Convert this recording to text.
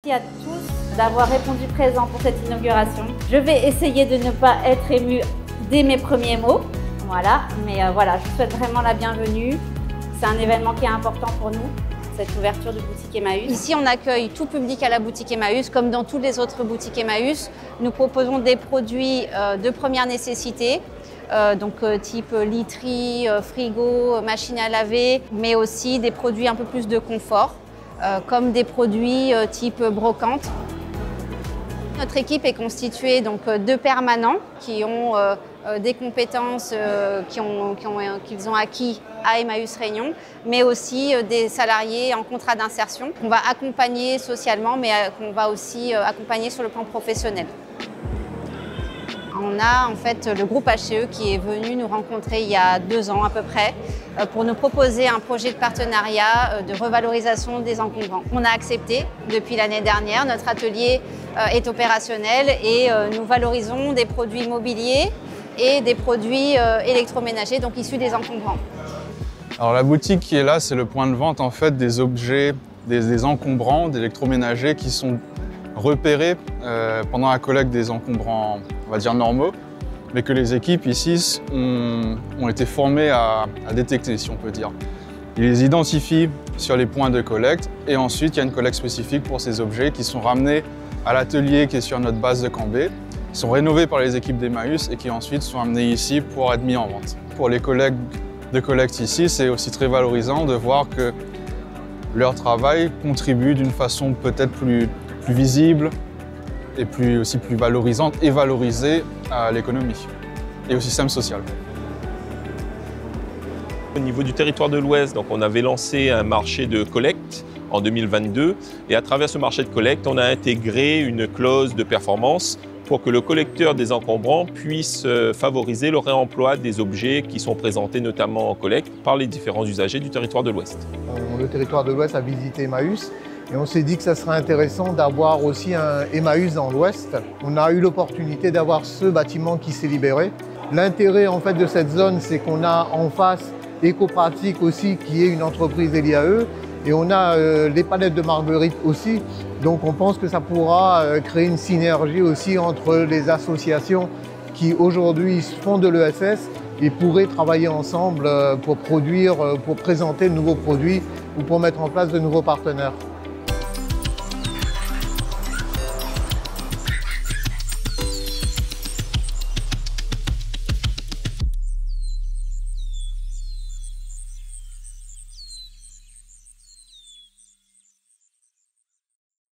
Merci à tous d'avoir répondu présent pour cette inauguration. Je vais essayer de ne pas être émue dès mes premiers mots. Voilà, mais voilà, je vous souhaite vraiment la bienvenue. C'est un événement qui est important pour nous, cette ouverture de boutique Emmaüs. Ici, on accueille tout public à la boutique Emmaüs, comme dans toutes les autres boutiques Emmaüs. Nous proposons des produits de première nécessité, type literie, frigo, machine à laver, mais aussi des produits un peu plus de confort, comme des produits type brocante. Notre équipe est constituée de permanents qui ont des compétences qu'ils ont acquis à Emmaüs Réunion, mais aussi des salariés en contrat d'insertion qu'on va accompagner socialement, mais qu'on va aussi accompagner sur le plan professionnel. On a en fait le groupe HCE qui est venu nous rencontrer il y a 2 ans à peu près pour nous proposer un projet de partenariat de revalorisation des encombrants. On a accepté depuis l'année dernière, notre atelier est opérationnel et nous valorisons des produits mobiliers et des produits électroménagers, donc issus des encombrants. Alors la boutique qui est là, c'est le point de vente en fait des objets, des encombrants, d'électroménagers qui sont repérés pendant la collecte des encombrants, on va dire normaux, mais que les équipes ici ont été formées à détecter, si on peut dire. Ils les identifient sur les points de collecte et ensuite il y a une collecte spécifique pour ces objets qui sont ramenés à l'atelier qui est sur notre base de Cambé, sont rénovés par les équipes d'Emmaüs et qui ensuite sont amenés ici pour être mis en vente. Pour les collègues de collecte ici, c'est aussi très valorisant de voir que leur travail contribue d'une façon peut-être plus visible et aussi plus valorisante et valorisée à l'économie et au système social. Au niveau du territoire de l'Ouest, on avait lancé un marché de collecte en 2022 et à travers ce marché de collecte, on a intégré une clause de performance pour que le collecteur des encombrants puisse favoriser le réemploi des objets qui sont présentés notamment en collecte par les différents usagers du territoire de l'Ouest. Le territoire de l'Ouest a visité Emmaüs et on s'est dit que ça serait intéressant d'avoir aussi un Emmaüs dans l'Ouest. On a eu l'opportunité d'avoir ce bâtiment qui s'est libéré. L'intérêt en fait de cette zone, c'est qu'on a en face Ecopratique aussi, qui est une entreprise LIAE, et on a les palettes de Marguerite aussi. Donc on pense que ça pourra créer une synergie aussi entre les associations qui aujourd'hui font de l'ESS et pourraient travailler ensemble pour produire, pour présenter de nouveaux produits ou pour mettre en place de nouveaux partenaires.